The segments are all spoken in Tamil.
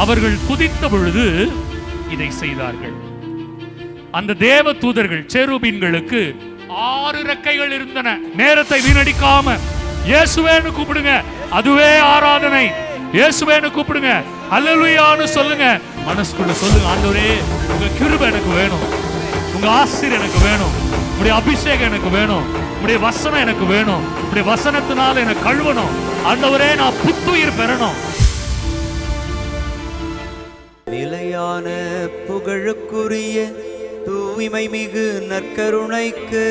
அவர்கள் துதித்த பொழுது இதை செய்தார்கள். அந்த தேவ தூதர்கள் சேருபீன்களுக்கு 6 ரெக்கைகள் இருந்தன. நேரத்தை வீணடிக்காம இயேசுவேன்னு கூப்பிடுங்க, அதுவே ஆராதனை. இயேசுவேன்னு கூப்பிடுங்க, அல்லேலூயான்னு சொல்லுங்க. மனசுக்குள்ள சொல்லுங்க, ஆண்டவரே உங்க கிருபை எனக்கு வேணும், உங்க ஆசீர் எனக்கு வேணும், உங்களுடைய அபிஷேகம் எனக்கு வேணும், உங்களுடைய வசனம் எனக்கு வேணும், உங்களுடைய வசனத்தினால எனக்கு கழுவணும். ஆண்டவரே நான் புத்துயிர் பெறணும். நிலையான புகழுக்குரிய தூய்மை மிகு நற்கருணைக்கு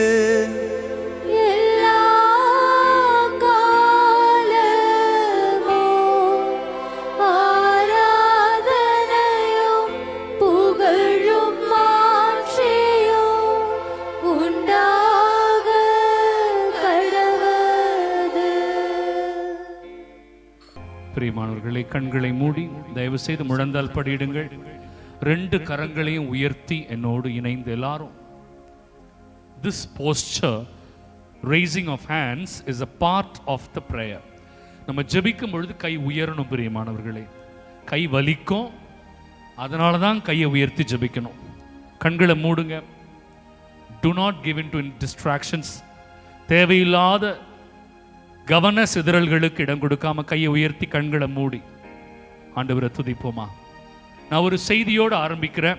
பிரியமானவர்களை, கண்களை மூடி தயவு செய்து முழந்தால் படியிடுங்கள். 2 கரங்களையும் உயர்த்தி என்னோடு இணைந்து எல்லாரும். This posture, raising of hands, is a part of the prayer. நம்ம ஜெபிக்கும் பொழுது கை உயரணும். பிரியமானவர்களே, கை வலிக்கும், அதனால தான் கையை உயர்த்தி ஜெபிக்கணும். கண்களை மூடுங்க. Do not give in to distractions. தேவையில்லாத கவன சிதறல்களுக்கு இடம் கொடுக்காம கையை உயர்த்தி கண்களை மூடி ஆண்டவரை துதிப்போமா. நான் ஒரு செய்தியோடு ஆரம்பிக்கிறேன்.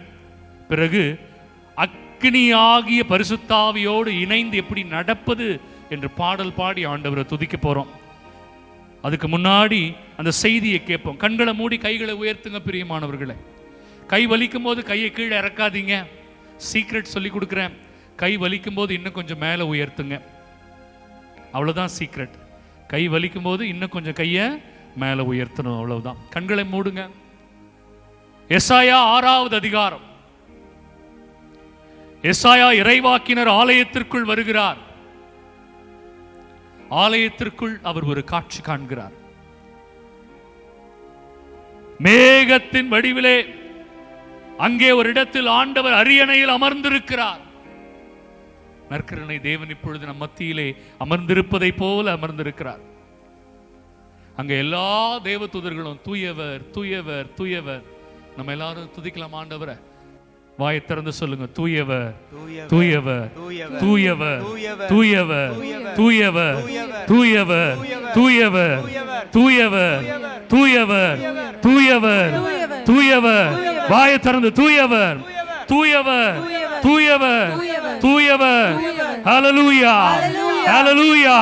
பிறகு அக்னியாகிய பரிசுத்தாவியோடு இணைந்து எப்படி நடப்பது என்று பாடல் பாடி ஆண்டவரை துதிக்க போறோம். அதுக்கு முன்னாடி அந்த செய்தியை கேட்போம். கண்களை மூடி கைகளை உயர்த்துங்க. பிரியமானவர்களே, கை வலிக்கும் போது கையை கீழே இறக்காதீங்க. சீக்ரெட் சொல்லி கொடுக்குறேன். கை வலிக்கும் போது இன்னும் கொஞ்சம் மேலே உயர்த்துங்க. அவ்வளோதான் சீக்ரெட். கை வலிக்கும் போது இன்னும் கொஞ்சம் கையை மேலே உயர்த்தணும், அவ்வளவுதான். கண்களை மூடுங்க. எசாயா 6வது அதிகாரம். எசாயா இறைவாக்கினர் ஆலயத்திற்குள் வருகிறார். ஆலயத்திற்குள் அவர் ஒரு காட்சி காண்கிறார். மேகத்தின் வடிவிலே அங்கே ஒரு இடத்தில் ஆண்டவர் அரியணையில் அமர்ந்திருக்கிறார். நற்கருணை தேவன் இப்பொழுது நம் மத்தியிலே அமர்ந்திருப்பதை போல அமர்ந்திருக்கிறார். அங்க எல்லா தேவ தூதர்களும் தூயவர் தூயவர் தூயவர். நம்ம எல்லாரும் துதிக்கலாம் ஆண்டவரை. வாயை திறந்து சொல்லுங்க, தூயவர் தூயவர் தூயவர் தூயவர் தூயவர் தூயவர் தூயவர் தூயவர் தூயவர் தூயவர் தூயவர். வாயை திறந்து தூயவர் தூயவர் தூயவர் தூயவர். ஹல்லேலூயா ஹல்லேலூயா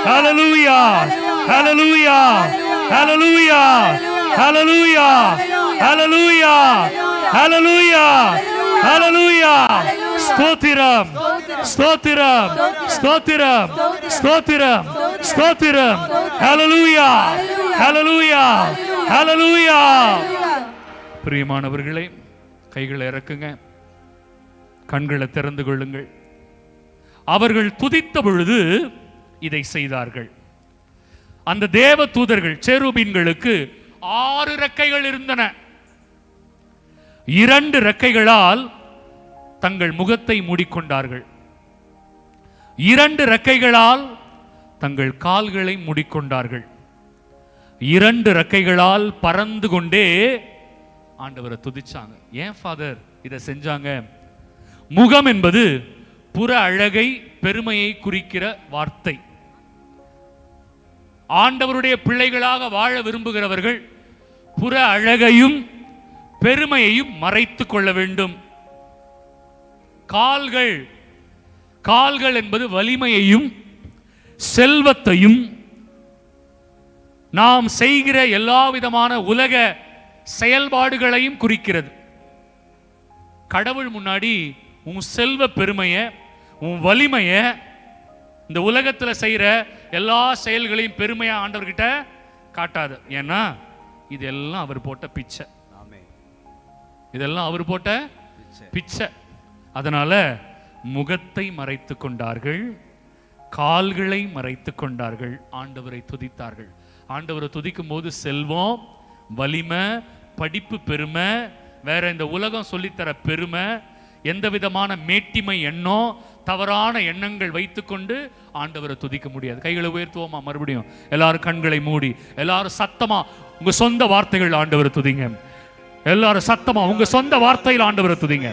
ஹல்லேலூயா ஹல்லேலூயா ஹல்லேலூயா ஹல்லேலூயா ஹல்லேலூயா ஹல்லேலூயா ஹல்லேலூயா. ஸ்தோத்திரம் ஸ்தோத்திரம் ஸ்தோத்திரம் ஸ்தோத்திரம் ஸ்தோத்திரம். ஹல்லேலூயா ஹல்லேலூயா ஹல்லேலூயா. பிரியமானவர்களே, கைகளை இறக்குங்க, கண்களை திறந்து கொள்ளுங்கள். அவர்கள் துதித்த பொழுது இதை செய்தார்கள். அந்த தேவ தூதர்கள் சேருபீன்களுக்கு 6 ரெக்கைகள் இருந்தன. 2 ரெக்கைகளால் தங்கள் முகத்தை மூடிக்கொண்டார்கள். 2 ரெக்கைகளால் தங்கள் கால்களை மூடிக்கொண்டார்கள். 2 ரெக்கைகளால் பறந்து கொண்டே ஆண்டவரை துதிச்சாங்க. ஏன் ஃபாதர் இதை செஞ்சாங்க? முகம் என்பது புற அழகை பெருமையை குறிக்கிற வார்த்தை. ஆண்டவருடைய பிள்ளைகளாக வாழ விரும்புகிறவர்கள் புற அழகையும் பெருமையையும் மறைத்து கொள்ள வேண்டும். கால்கள் கால்கள் என்பது வலிமையையும் செல்வத்தையும் நாம் செய்கிற எல்லா விதமான உலக செயல்பாடுகளையும் குறிக்கிறது. கடவுள் முன்னாடி உன் செல்வ பெருமையை, உன் வலிமையை, இந்த உலகத்தில் செய்கிற எல்லா செயல்களையும் பெருமையா ஆண்டவர்கிட்ட காட்டாது. ஏன்னா இதெல்லாம் அவர் போட்ட பிச்சை. இதெல்லாம் அவர் போட்ட பிச்சை. அதனால முகத்தை மறைத்து கொண்டார்கள், கால்களை மறைத்து கொண்டார்கள், ஆண்டவரை துதித்தார்கள். ஆண்டவரை துதிக்கும் போது செல்வம், வலிமை, படிப்பு பெருமை, வேற இந்த உலகம் சொல்லித்தர பெருமை, எந்த விதமான மேட்டிமை எண்ணம், தவறான எண்ணங்கள் வைத்துக்கொண்டு ஆண்டவரை துதிக்க முடியாது. கைகளை உயர்த்துவோமா? மறுபடியும் எல்லாரும் கண்களை மூடி எல்லாரும் சத்தமா உங்க சொந்த வார்த்தைகள் ஆண்டவரை துதிங்க. எல்லாரும் சத்தமா உங்க சொந்த வார்த்தையில் ஆண்டவரை துதிங்க.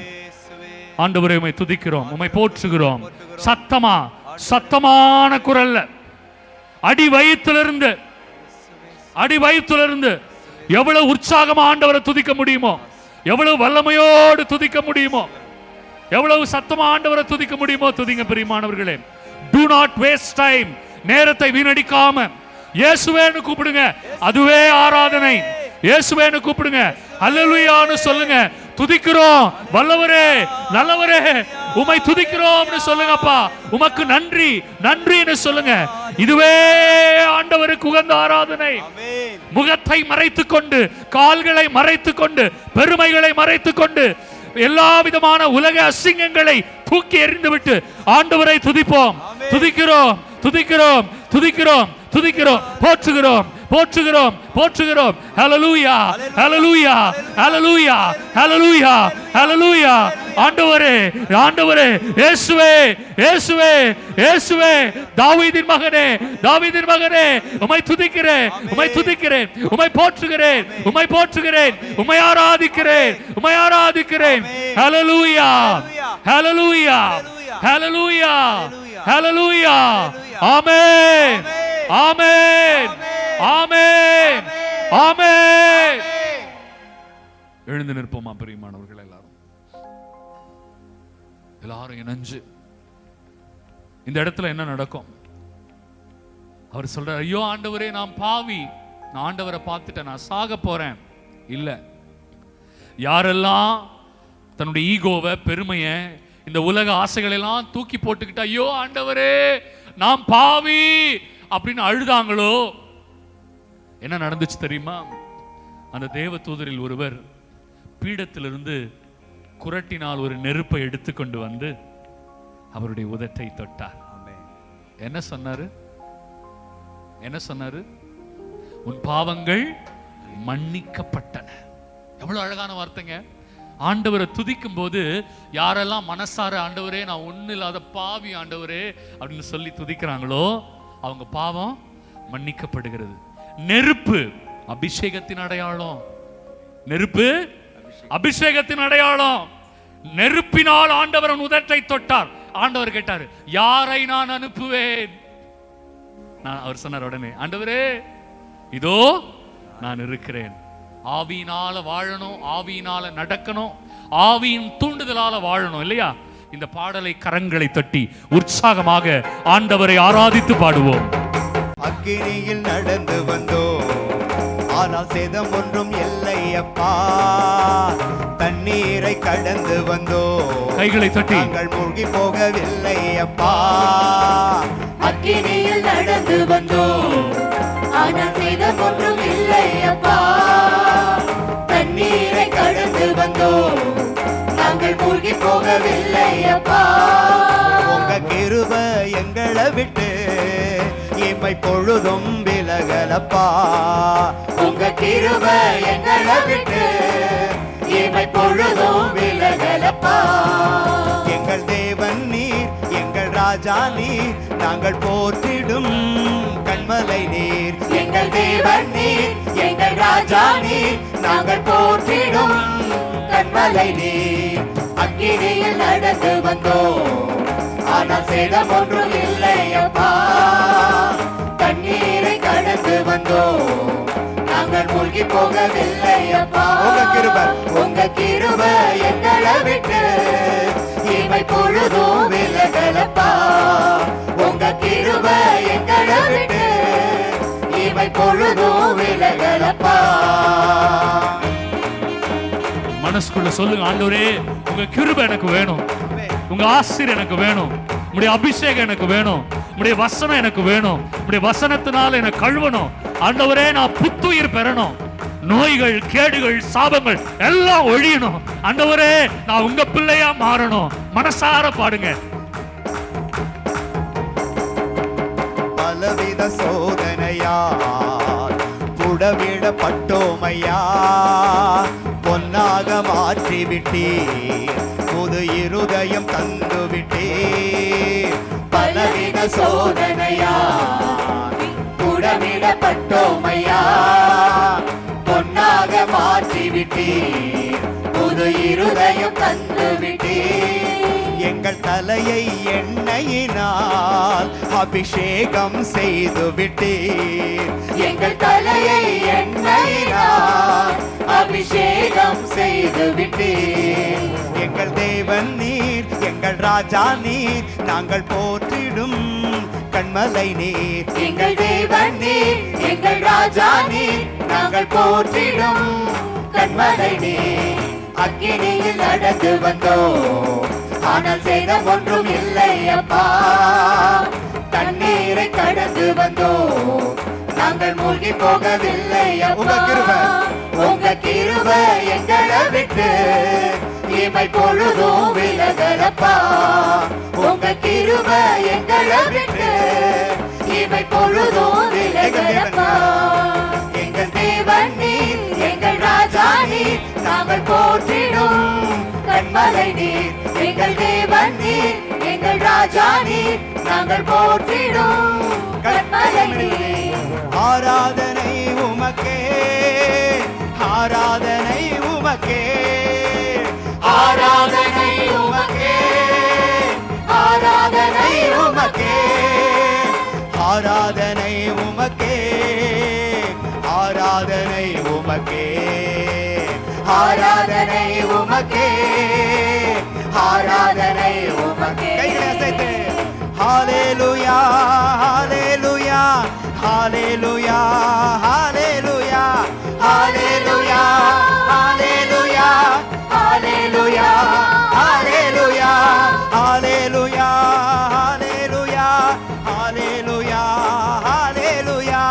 ஆண்டவரை உம்மை துதிக்கிறோம், உம்மை போற்றுகிறோம். சத்தமா, சத்தமான குரல்ல, அடி வயிற்றிலிருந்து எவ்வளவு உற்சாகமா ஆண்டவரை துதிக்க முடியுமோ, எவ்வளவு வல்லமையோடு துதிக்க முடியுமோ, எவ்வளவு சத்தமா ஆண்டவரை துதிக்க முடியுமோ துதிங்க பிரியமானவர்களே. Do not waste time. நேரத்தை வீணடிக்காம இயேசுவேன்னு கூப்பிடுங்க, அதுவே ஆராதனை. இயேசுவேன்னு கூப்பிடுங்க, அல்லேலூயான்னு சொல்லுங்க. துதிக்கிறோம் வல்லவரே, நல்லவரே, உம்மை துதிக்கிறோம்னு சொல்லுங்கப்பா. உமக்கு நன்றி, நன்றின்னு சொல்லுங்க. இதுவே ஆண்டவருக்கு உகந்த ஆராதனை. முகத்தை மறைத்துக் கொண்டு, கால்களை மறைத்துக் கொண்டு, பெருமைகளை மறைத்துக் கொண்டு, எல்லா விதமான உலக அசிங்கங்களை தூக்கி எறிந்துவிட்டு ஆண்டவரை துதிப்போம். துதிக்கிறோம், துதிக்கிறோம், துதிக்கிறோம், துதிக்கிறோம், போற்றுகிறோம், போற்றுகிறோம், போற்றுகிறோம். ஹல்லேலூயா, ஹல்லேலூயா, ஹல்லேலூயா, ஹல்லேலூயா, ஹல்லேலூயா. ஆண்டவரே, ஆண்டவரே, இயேசுவே, இயேசுவே, இயேசுவே, தாவீதின் மகனே, தாவீதின் மகனே, உம்மை துதிக்கிறேன், உம்மை துதிக்கிறேன், உம்மை போற்றுகிறேன், உம்மை போற்றுகிறேன், உம்மை ஆராதிக்கிறேன், உம்மை ஆராதிக்கிறேன். ஹல்லேலூயா, ஹல்லேலூயா, ஹல்லேலூயா, ஹல்லேலூயா. ஆமென், ஆமென், ஆமென், ஆமென். எழுந்து நிற்போமா பிரியமானவர்கள்? எல்லாரும் இணைஞ்சு இந்த இடத்துல என்ன நடக்கும்? அவர் சொல்றார், ஐயோ ஆண்டவரே, நான் பாவி, நான் ஆண்டவரை பார்த்துட்டேன், நான் சாக போறேன். இல்ல, யாரெல்லாம் தன்னுடைய ஈகோவை, பெருமையை, இந்த உலக ஆசைகளை எல்லாம் தூக்கி போட்டுக்கிட்டு ஐயோ ஆண்டவரே நான் பாவி அப்படின்னு அழுதாங்களோ, என்ன நடந்துச்சு தெரியுமா? அந்த தேவ தூதரில் ஒருவர் பீடத்திலிருந்து குரட்டினால் ஒரு நெருப்பை எடுத்துக்கொண்டு வந்து அவருடைய உதட்டை தொட்டார். என்ன சொன்னாரு? என்ன சொன்னாரு? உன் பாவங்கள் மன்னிக்கப்பட்டன. எவ்வளவு அழகான வார்த்தைங்க. ஆண்டவரை துதிக்கும் போது யாரெல்லாம் மனசார ஆண்டவரே நான் ஒண்ணு இல்லாத பாவி ஆண்டவரே அப்படின்னு சொல்லி துதிக்கிறாங்களோ அவங்க பாவம் மன்னிக்கப்படுகிறது. நெருப்பு அபிஷேகத்தின் அடையாளம். நெருப்பு அபிஷேகத்தின் அடையாளம். நெருப்பினால் ஆண்டவர் உதட்டை தொட்டார். ஆண்டவர் கேட்டாரு, யாரை நான் அனுப்புவேன்? அவர் சொன்னார் உடனே, ஆண்டவரே இதோ நான் இருக்கிறேன். ஆவியினால வாழணும், ஆவியினால நடக்கணும், ஆவியின் தூண்டுதலால வாழணும் இல்லையா? இந்த பாடலை கரங்களை தட்டி உற்சாகமாக ஆண்டவரை ஆராதித்து பாடுவோம். அக்கினியில் நடந்து வந்தோம், ஆனால் சேதம் ஒன்றும் இல்லை அப்பா. தண்ணீரை கடந்து வந்தோம், கைகளை தட்டி நாங்கள் மூழ்கி போகவில்லை அப்பா. அக்கினியில் நடந்து வந்தோம், ஆனால் சேதம் ஒன்றும் இல்லை அப்பா. தண்ணீரை கடந்து வந்தோம், நாங்கள் மூழ்கி போகவில்லை அப்பா. உங்க கிருபை எங்களை விட்டு இமை பொழுதும் விலகலப்பா. உங்க கிருபை எங்களை விட்டு இமை பொழுதும் விலகலப்பா. எங்கள் தேவன் நீர், எங்கள் ராஜா நீர், நாங்கள் போற்றிடும் கண்மலை நீர். எங்கள் தேவன் நீர், எங்கள் ராஜா நீர், நாங்கள் போற்றிடும் கண்மலை நீர். அக்கினியில் நடந்து வந்தோம், ஆனால் சேதம் ஒன்றும் இல்லை அப்பா. தண்ணீரை கடந்து வந்தோம், நாங்கள் மூழ்கி போகவில்லை அப்பா. உங்க கிருபை எங்களை விட்டு இமை பொழுதும் விலகலப்பா. உங்க கிருபை எங்களை விட்டு இமை பொழுதும் விலகலப்பா. மனசுக்குள்ள சொல்லுங்க, ஆண்டவரே உங்க கிருபை எனக்கு வேணும், உங்க ஆசீர்வாதம் எனக்கு வேணும், உங்களுடைய அபிஷேகம் எனக்கு வேணும், உங்களுடைய வசனம் எனக்கு வேணும், உங்களுடைய வசனத்தினால எனக்கு கழுவணும். ஆண்டவரே நான் புத்துயிர் பெறணும், நோய்கள், கேடுகள், சாபங்கள் எல்லாம் ஒழியணும். ஆண்டவரே நான் உங்க பிள்ளையா மாறணும். மனசார பாடுங்க. பலவித சோதனையா புடவிடப்பட்டோமையா, பொன்னாக மாற்றி விட்டீர், புது இருதயம் தந்து விட்டீர். பலவித சோதனையா புடமிடப்பட்டோமையா, பொன்னாக மாற்றி விட்டீர், விட்டீர், புது இருதயம் தந்து விட்டீர். எங்கள் தலையை எண்ணெயினால் அபிஷேகம் செய்து விட்டீர். எங்கள் தலையை எண்ணெயினால் அபிஷேகம் செய்து விட்டீர். எங்கள் தேவன் நீர், எங்கள் ராஜா நீர், நாங்கள் போற்றிடும் கண்மலை நீர். எங்கள் தேவன் நீர், எங்கள் ராஜா நீர், நாங்கள் போற்றிடும் கண்மலை நீர். அக்கினியில் நடந்து வந்தோம், ஆனால் சேதம் ஒன்றும் இல்லை அப்பா. தண்ணீரை கடந்து வந்தோம், நாங்கள் மூழ்கி போகவில்லை அப்பா. உங்க கிருபை எங்களை விட்டு இமை பொழுதும் விலகலப்பா. உங்க கிருபை எங்களை விட்டு இமை பொழுதும் விலகலப்பா. எங்கள் தேவன் நீர், எங்கள் ராஜா நீர், நாங்கள் போற்றிடும் கண்மலை நீர். எங்கள் தேவன் நீர், எங்கள் ராஜா நீர், நாங்கள் போற்றிடும் கண்மலை நீர். ஆராதனை உமக்கே, ஆராதனை உமக்கே, ஆராதனை உமக்கே, ஆராதனை உமக்கே, ஆராதனை உமக்கே, ஆராதனை உமக்கே, ஆராதனை உமக்கே, ஆராதனை உமக்கே. கைகளை அசைத்து ஹalleluya ஹalleluya ஹalleluya ஹalleluya ஹalleluya ஹalleluya ஹalleluya, ஹalleluya ஹalleluya ஹalleluya ஹalleluya ஹalleluya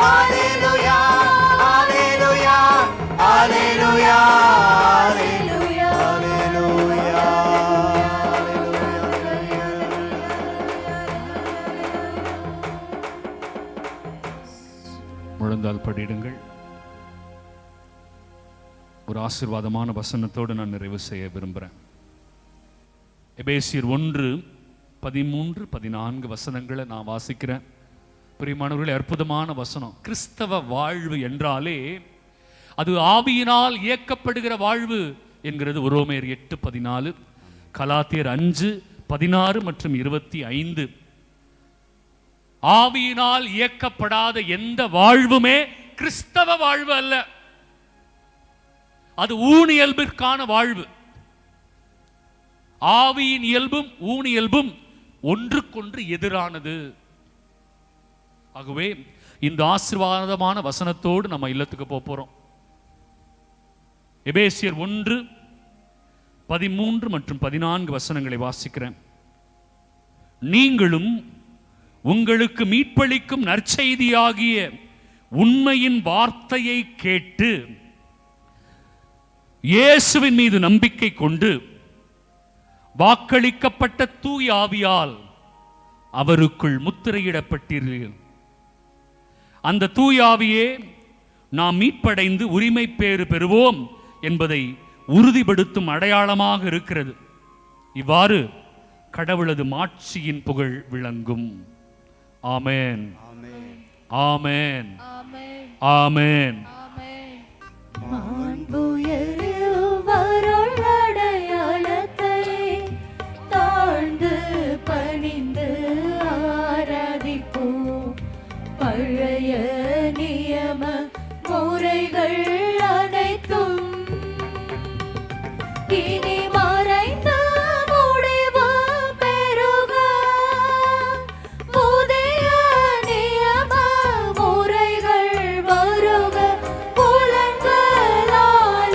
ஹalleluya, ஹalleluya ஹalleluya ஹalleluya. முழந்தால் படியிடுங்கள். ஒரு ஆசீர்வாதமான வசனத்தோடு நான் நிறைவு செய்ய விரும்புகிறேன். எபேசியர் 1:13-14 வசனங்களை நான் வாசிக்கிறேன். பிரியமானவர்களே, அற்புதமான வசனம். கிறிஸ்தவ வாழ்வு என்றாலே அது ஆவியினால் இயக்கப்படுகிற வாழ்வு என்கிறது ரோமேயர் 8:14, கலாத்தியர் 5:16 மற்றும் 25. ஆவியினால் இயக்கப்படாத எந்த வாழ்வுமே கிறிஸ்தவ வாழ்வு அல்ல. அது ஊனியல்பிற்கான வாழ்வு. ஆவியின் இயல்பும் ஊனியல்பும் ஒன்றுக்கொன்று எதிரானது. ஆகவே இந்த ஆசீர்வாதமான வசனத்தோடு நம்ம இல்லத்துக்கு போறோம். எபேசியர் 1:13 மற்றும் 14 வசனங்களை வாசிக்கிறேன். நீங்களும் உங்களுக்கு மீட்பளிக்கும் நற்செய்தியாகிய உண்மையின் வார்த்தையை கேட்டு இயேசுவின் மீது நம்பிக்கை கொண்டு வாக்களிக்கப்பட்ட தூய ஆவியால் அவருக்குள் முத்திரையிடப்பட்டீர்கள். அந்த தூய ஆவியே நாம் மீட்படைந்து உரிமை பேறு பெறுவோம் என்பதை உறுதிப்படுத்தும் அடையாளமாக இருக்கிறது. இவ்வாறு கடவுளது மாட்சியின் புகழ் விளங்கும். ஆமென், ஆமென், ஆமென். தாழ்ந்து பணிந்து ஆராதிப்போம். பழைய நியம முறைகள் அனைத்தும் இனி மறைந்து முடிவு பெறுக. புதிய நியம முறைகள் வருக. புலன்களாலே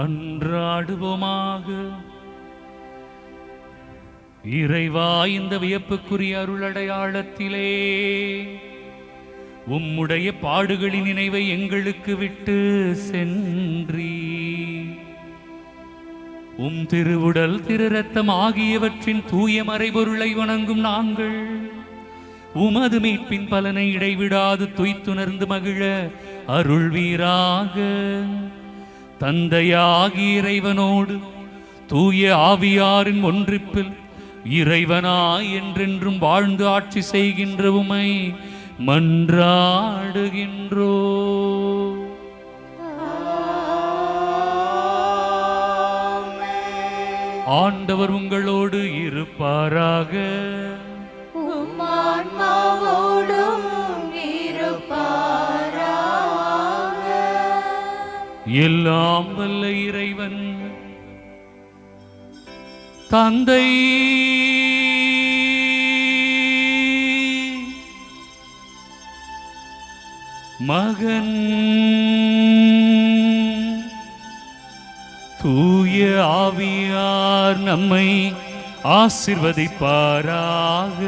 மன்றாடுவோமாக. இறைவா, இந்த வியப்புக்குரிய அருளடையாளத்திலே உம்முடைய பாடுகளின் நினைவை எங்களுக்கு விட்டு சென்றீ. உம் திருவுடல் திரு ரத்தம் ஆகியவற்றின் தூய மறைபொருளை வணங்கும் நாங்கள் உமது மீட்பின் பலனை இடைவிடாது துய்த்துணர்ந்து மகிழ அருள்வீராக. தந்தையாகி இறைவனோடு தூய ஆவியாரின் ஒன்றிப்பில் இறைவனாய் என்றென்றும் வாழ்ந்து ஆட்சி செய்கின்ற உமை மன்றாடுகின்றோ. ஆண்டவர் உங்களோடு இருப்பாராக. உம் ஆன்மாவோடும் இருப்பாராக. எல்லாம் வல்ல இறைவன் தந்தை, மகன், தூய ஆவியார் நம்மை ஆசீர்வதிப்பாராக.